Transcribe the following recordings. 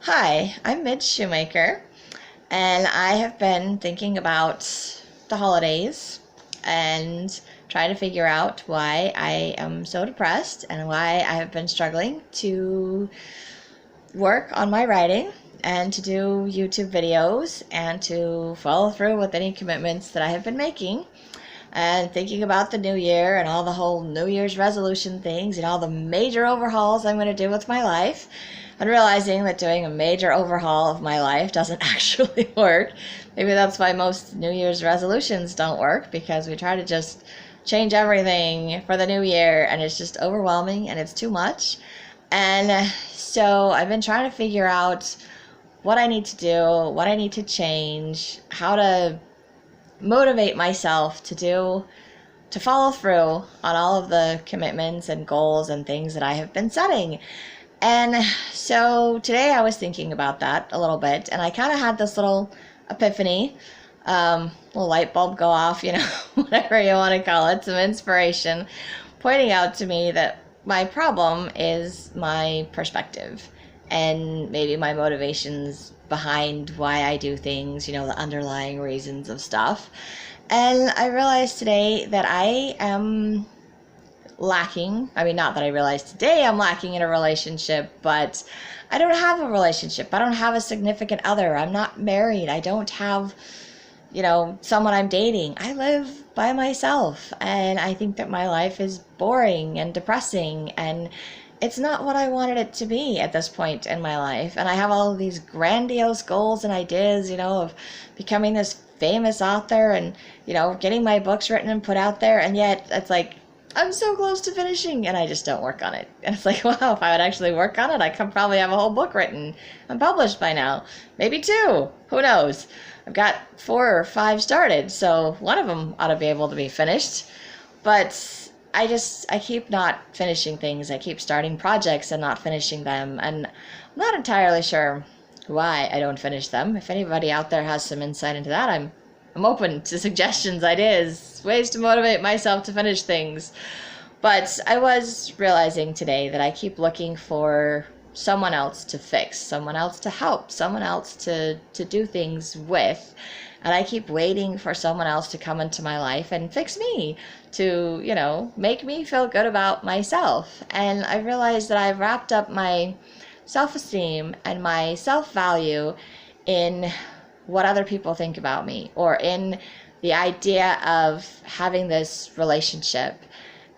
Hi, I'm Midge Shoemaker, and I have been thinking about the holidays and trying to figure out why I am so depressed and why I have been struggling to work on my writing and to do YouTube videos and to follow through with any commitments that I have been making. And thinking about the new year and all the whole New Year's resolution things and all the major overhauls I'm going to do with my life, and realizing that doing a major overhaul of my life doesn't actually work. Maybe that's why most New Year's resolutions don't work, because we try to just change everything for the new year and it's just overwhelming and it's too much. And so I've been trying to figure out what I need to do, what I need to change, how to motivate myself to follow through on all of the commitments and goals and things that I have been setting. And so today I was thinking about that a little bit, and I kind of had this little epiphany, little light bulb go off, whatever you want to call it, some inspiration pointing out to me that my problem is my perspective and maybe my motivations behind why I do things, the underlying reasons of stuff. And I realized today that I am lacking. Not that I realized today I'm lacking in a relationship, but I don't have a relationship. I don't have a significant other. I'm not married. I don't have, someone I'm dating. I live by myself, and I think that my life is boring and depressing, and it's not what I wanted it to be at this point in my life. And I have all of these grandiose goals and ideas, of becoming this famous author and, getting my books written and put out there. And yet it's like, I'm so close to finishing and I just don't work on it. And it's like, wow, if I would actually work on it, I could probably have a whole book written and published by now. Maybe 2. Who knows? I've got 4 or 5 started, so one of them ought to be able to be finished. But I keep not finishing things. I keep starting projects and not finishing them. And I'm not entirely sure why I don't finish them. If anybody out there has some insight into that, I'm open to suggestions, ideas, ways to motivate myself to finish things. But I was realizing today that I keep looking for someone else to fix, someone else to help, someone else to do things with. And I keep waiting for someone else to come into my life and fix me, to, make me feel good about myself. And I realized that I've wrapped up my self-esteem and my self-value in what other people think about me, or in the idea of having this relationship.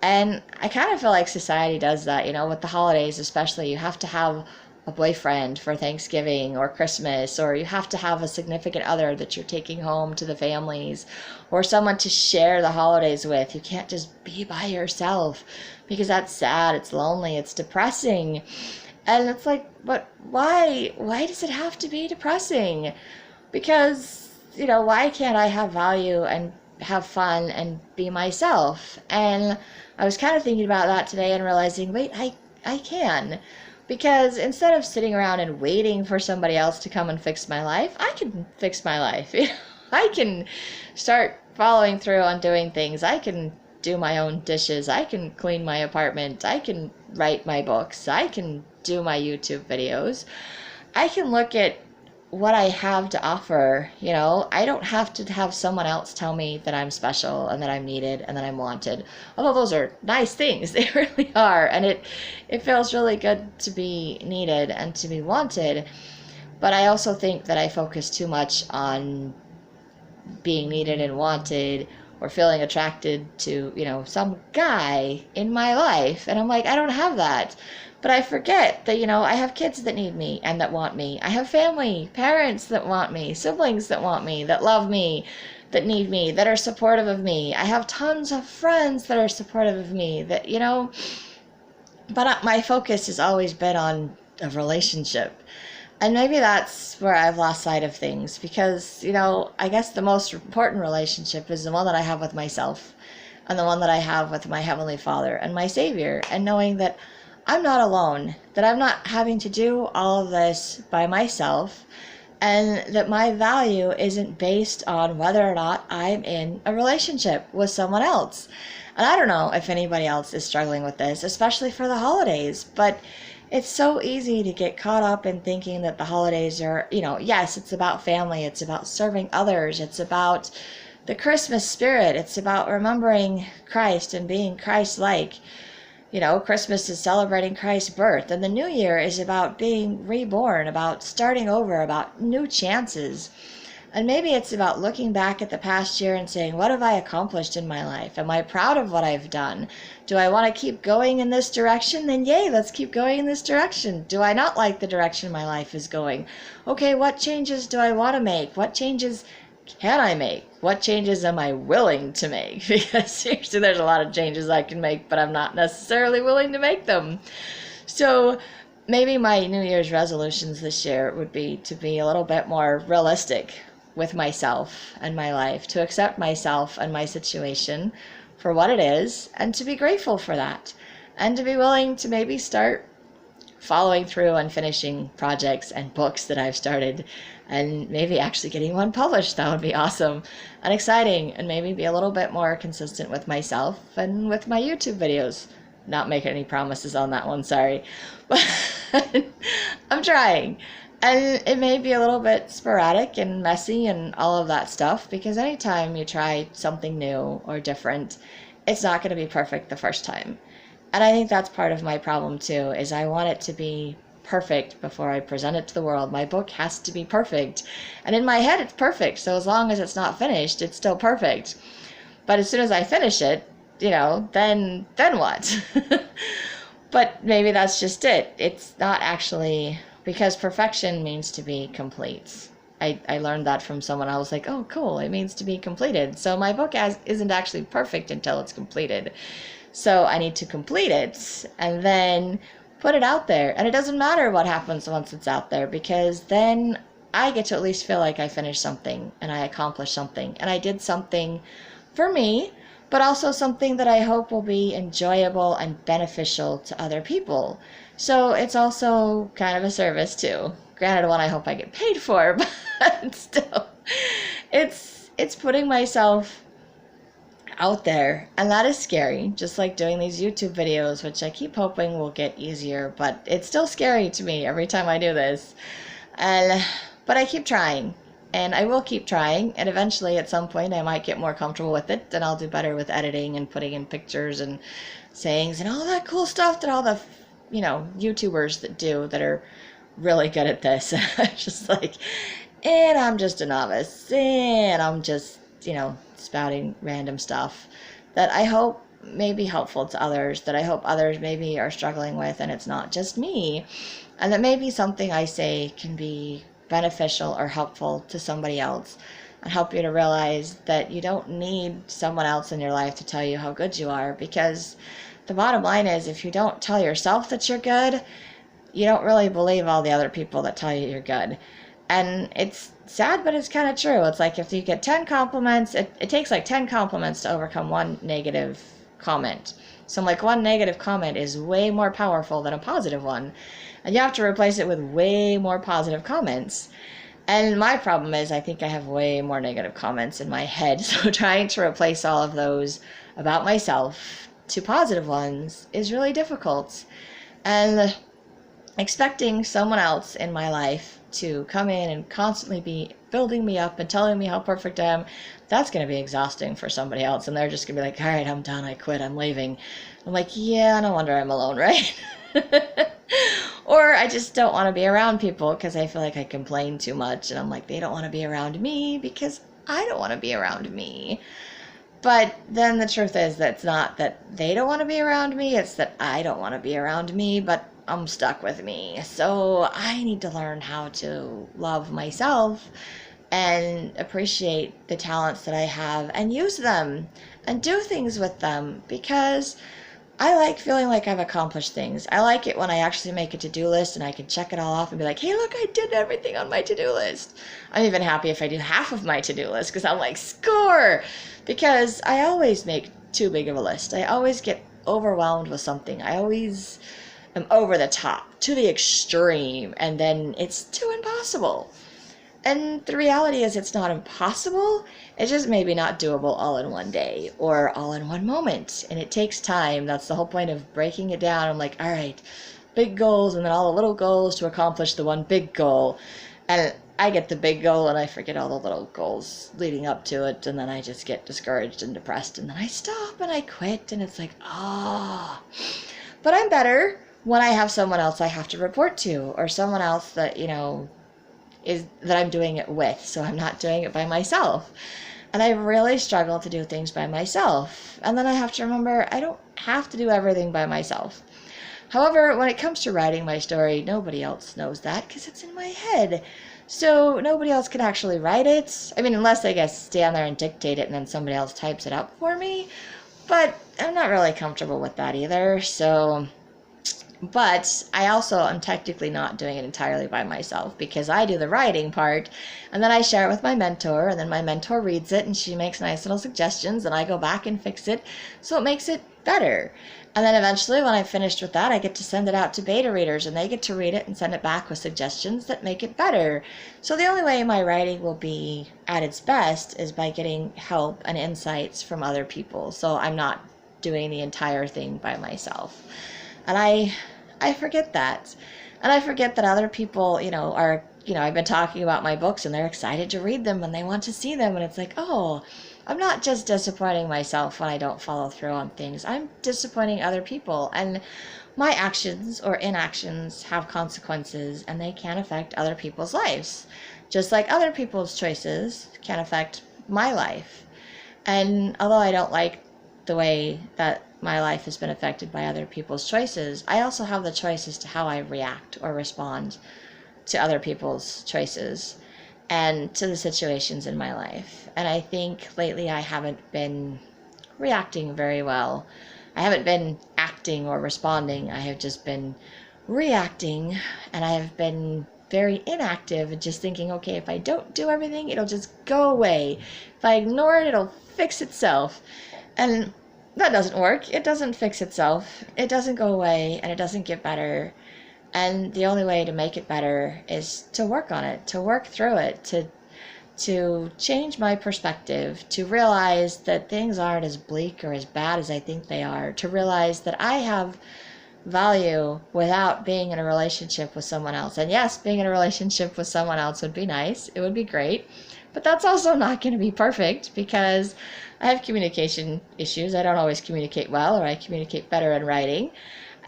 And I kind of feel like society does that, with the holidays especially. You have to have a boyfriend for Thanksgiving or Christmas, or you have to have a significant other that you're taking home to the families, or someone to share the holidays with. You can't just be by yourself, because that's sad, it's lonely, it's depressing. And it's like, but why does it have to be depressing? Because, why can't I have value and have fun and be myself? And I was kind of thinking about that today and realizing, wait, I can. Because instead of sitting around and waiting for somebody else to come and fix my life, I can fix my life. I can start following through on doing things. I can do my own dishes. I can clean my apartment. I can write my books. I can do my YouTube videos. I can look at what I have to offer. I don't have to have someone else tell me that I'm special and that I'm needed and that I'm wanted. Although those are nice things, they really are, and it feels really good to be needed and to be wanted. But I also think that I focus too much on being needed and wanted, or feeling attracted to, some guy in my life. And I'm like, I don't have that. But I forget that, I have kids that need me and that want me. I have family, parents that want me, siblings that want me, that love me, that need me, that are supportive of me. I have tons of friends that are supportive of me, that, but my focus has always been on a relationship. And maybe that's where I've lost sight of things, because, I guess the most important relationship is the one that I have with myself, and the one that I have with my Heavenly Father and my Savior, and knowing that I'm not alone, that I'm not having to do all of this by myself, and that my value isn't based on whether or not I'm in a relationship with someone else. And I don't know if anybody else is struggling with this, especially for the holidays, but It's so easy to get caught up in thinking that the holidays are, yes, it's about family, it's about serving others, it's about the Christmas spirit, it's about remembering Christ and being Christ-like. Christmas is celebrating Christ's birth, and the New Year is about being reborn, about starting over, about new chances. And maybe it's about looking back at the past year and saying, what have I accomplished in my life? Am I proud of what I've done? Do I want to keep going in this direction? Then yay, let's keep going in this direction. Do I not like the direction my life is going? Okay, what changes do I want to make? What changes can I make? What changes am I willing to make? Because seriously, there's a lot of changes I can make, but I'm not necessarily willing to make them. So maybe my New Year's resolutions this year would be to be a little bit more realistic with myself and my life, to accept myself and my situation for what it is, and to be grateful for that, and to be willing to maybe start following through on finishing projects and books that I've started, and maybe actually getting one published. That would be awesome and exciting, and maybe be a little bit more consistent with myself and with my YouTube videos. Not making any promises on that one, sorry, but I'm trying. And it may be a little bit sporadic and messy and all of that stuff, because anytime you try something new or different, it's not going to be perfect the first time. And I think that's part of my problem too, is I want it to be perfect before I present it to the world. My book has to be perfect. And in my head, it's perfect. So as long as it's not finished, it's still perfect. But as soon as I finish it, then what? But maybe that's just it. It's not actually, because perfection means to be complete. I learned that from someone. I was like, oh, cool, it means to be completed. So my book isn't actually perfect until it's completed. So I need to complete it and then put it out there. And it doesn't matter what happens once it's out there, because then I get to at least feel like I finished something and I accomplished something and I did something for me, but also something that I hope will be enjoyable and beneficial to other people. So it's also kind of a service too. Granted, one I hope I get paid for, but still, it's putting myself out there, and that is scary, just like doing these YouTube videos, which I keep hoping will get easier, but it's still scary to me every time I do this. But I keep trying, and I will keep trying, and eventually at some point I might get more comfortable with it, and I'll do better with editing and putting in pictures and sayings and all that cool stuff that all the YouTubers that are really good at this. Just like, and I'm just a novice, and I'm just spouting random stuff that I hope may be helpful to others, that I hope others maybe are struggling with, and it's not just me, and that maybe something I say can be beneficial or helpful to somebody else, and help you to realize that you don't need someone else in your life to tell you how good you are, because the bottom line is, if you don't tell yourself that you're good, you don't really believe all the other people that tell you you're good. And it's sad, but it's kind of true. It's like if you get 10 compliments, it takes like 10 compliments to overcome one negative comment. So like one negative comment is way more powerful than a positive one. And you have to replace it with way more positive comments. And my problem is I think I have way more negative comments in my head. So trying to replace all of those about myself to positive ones is really difficult. And expecting someone else in my life to come in and constantly be building me up and telling me how perfect I am, that's going to be exhausting for somebody else. And they're just going to be like, all right, I'm done, I quit, I'm leaving. I'm like, yeah, no wonder I'm alone, right? Or I just don't want to be around people because I feel like I complain too much. And I'm like, they don't want to be around me because I don't want to be around me. But then the truth is that it's not that they don't want to be around me, it's that I don't want to be around me, but I'm stuck with me. So I need to learn how to love myself and appreciate the talents that I have and use them and do things with them, because I like feeling like I've accomplished things. I like it when I actually make a to-do list and I can check it all off and be like, hey, look, I did everything on my to-do list. I'm even happy if I do half of my to-do list, because I'm like, score! Because I always make too big of a list. I always get overwhelmed with something. I always am over the top, to the extreme, and then it's too impossible. And the reality is it's not impossible, it's just maybe not doable all in one day or all in one moment. And it takes time. That's the whole point of breaking it down. I'm like, all right, big goals and then all the little goals to accomplish the one big goal. And I get the big goal and I forget all the little goals leading up to it, and then I just get discouraged and depressed, and then I stop and I quit, and it's like, ah. But I'm better when I have someone else I have to report to, or someone else that, is that I'm doing it with, so I'm not doing it by myself. And I really struggle to do things by myself. And then I have to remember I don't have to do everything by myself. However, when it comes to writing my story, nobody else knows that because it's in my head. So nobody else can actually write it. I mean, unless I guess stand there and dictate it and then somebody else types it up for me. But I'm not really comfortable with that either. But I also am technically not doing it entirely by myself because I do the writing part and then I share it with my mentor, and then my mentor reads it and she makes nice little suggestions and I go back and fix it so it makes it better. And then eventually when I've finished with that, I get to send it out to beta readers and they get to read it and send it back with suggestions that make it better. So the only way my writing will be at its best is by getting help and insights from other people. So I'm not doing the entire thing by myself. And I forget that. And I forget that other people, are, I've been talking about my books and they're excited to read them and they want to see them. And it's like, oh, I'm not just disappointing myself when I don't follow through on things. I'm disappointing other people. And my actions or inactions have consequences and they can affect other people's lives. Just like other people's choices can affect my life. And although I don't like the way that my life has been affected by other people's choices, I also have the choice as to how I react or respond to other people's choices and to the situations in my life. And I think lately I haven't been reacting very well. I haven't been acting or responding. I have just been reacting, and I have been very inactive and just thinking, okay, if I don't do everything, it'll just go away. If I ignore it, it'll fix itself. And that doesn't work. It doesn't fix itself. It doesn't go away, and it doesn't get better. And the only way to make it better is to work on it, to work through it, to change my perspective, to realize that things aren't as bleak or as bad as I think they are, to realize that I have value without being in a relationship with someone else. And yes, being in a relationship with someone else would be nice. It would be great. But that's also not going to be perfect because I have communication issues. I don't always communicate well, or I communicate better in writing.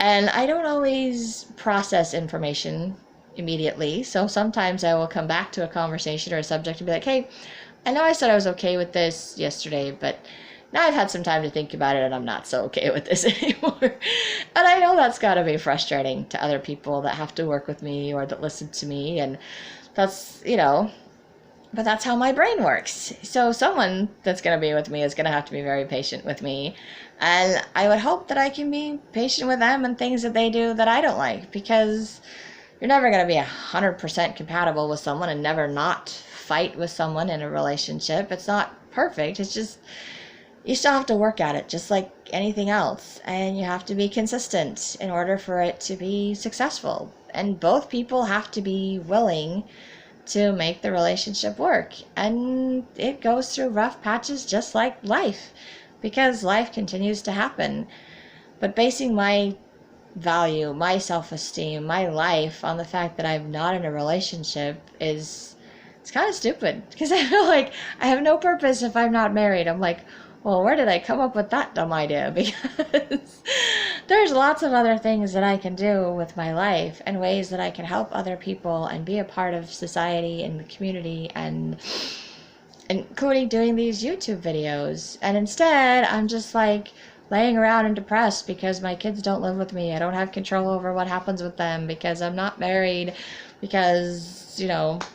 And I don't always process information immediately. So sometimes I will come back to a conversation or a subject and be like, hey, I know I said I was okay with this yesterday, but now I've had some time to think about it and I'm not so okay with this anymore. And I know that's got to be frustrating to other people that have to work with me or that listen to me. And that's, but that's how my brain works. So someone that's going to be with me is going to have to be very patient with me. And I would hope that I can be patient with them and things that they do that I don't like, because you're never going to be 100% compatible with someone and never not fight with someone in a relationship. It's not perfect. It's just, you still have to work at it just like anything else. And you have to be consistent in order for it to be successful. And both people have to be willing to make the relationship work. And it goes through rough patches just like life, because life continues to happen. But basing my value, my self-esteem, my life on the fact that I'm not in a relationship it's kind of stupid, because I feel like I have no purpose if I'm not married. I'm like, well, where did I come up with that dumb idea? Because there's lots of other things that I can do with my life and ways that I can help other people and be a part of society and the community, and including doing these YouTube videos. And instead, I'm just like laying around and depressed because my kids don't live with me. I don't have control over what happens with them because I'm not married, because,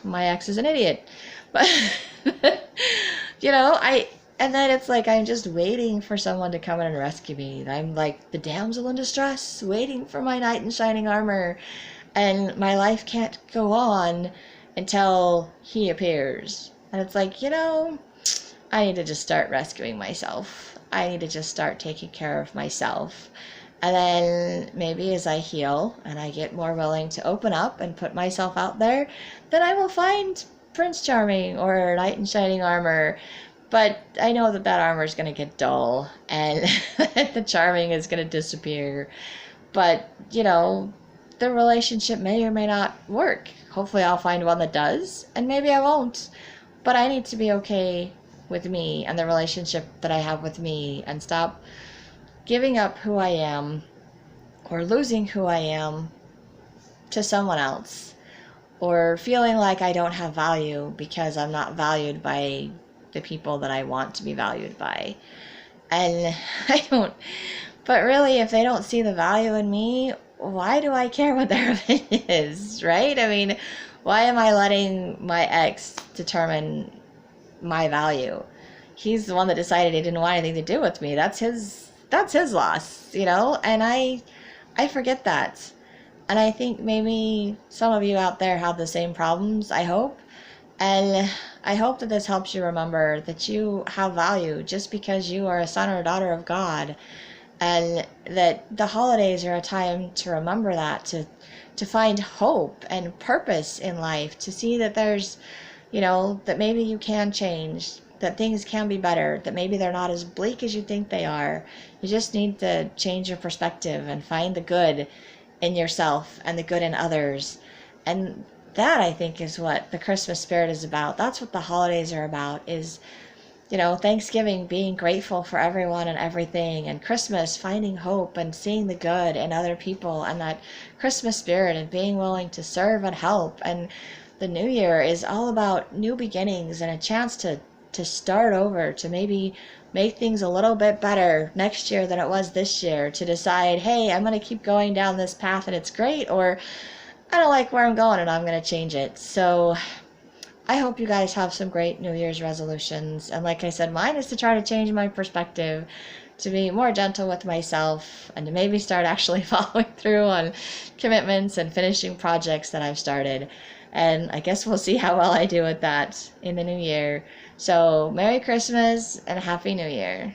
my ex is an idiot. But, and then it's like I'm just waiting for someone to come in and rescue me. I'm like the damsel in distress, waiting for my knight in shining armor. And my life can't go on until he appears. And it's like, I need to just start rescuing myself. I need to just start taking care of myself. And then maybe as I heal and I get more willing to open up and put myself out there, then I will find Prince Charming or Knight in Shining Armor. But I know that armor is going to get dull and the charming is going to disappear. But, the relationship may or may not work. Hopefully I'll find one that does, and maybe I won't. But I need to be okay with me and the relationship that I have with me, and stop giving up who I am or losing who I am to someone else, or feeling like I don't have value because I'm not valued by the people that I want to be valued by. And I don't, but really, if they don't see the value in me, why do I care what their opinion is, right? I mean, why am I letting my ex determine my value? He's the one that decided he didn't want anything to do with me. That's his loss, you know? And I forget that. And I think maybe some of you out there have the same problems, I hope. And I hope that this helps you remember that you have value just because you are a son or a daughter of God. And that the holidays are a time to remember that, to find hope and purpose in life, to see that there's, you know, that maybe you can change, that things can be better, that maybe they're not as bleak as you think they are. You just need to change your perspective and find the good in yourself and the good in others. And that, I think, is what the Christmas spirit is about. That's what the holidays are about, is, you know, Thanksgiving being grateful for everyone and everything, and Christmas finding hope and seeing the good in other people, and that Christmas spirit and being willing to serve and help. And the New Year is all about new beginnings and a chance to start over, to maybe make things a little bit better next year than it was this year, to decide, hey, I'm going to keep going down this path and it's great, or I don't like where I'm going and I'm going to change it. So I hope you guys have some great New Year's resolutions. And like I said, mine is to try to change my perspective, to be more gentle with myself, and to maybe start actually following through on commitments and finishing projects that I've started. And I guess we'll see how well I do with that in the new year. So Merry Christmas and Happy New Year.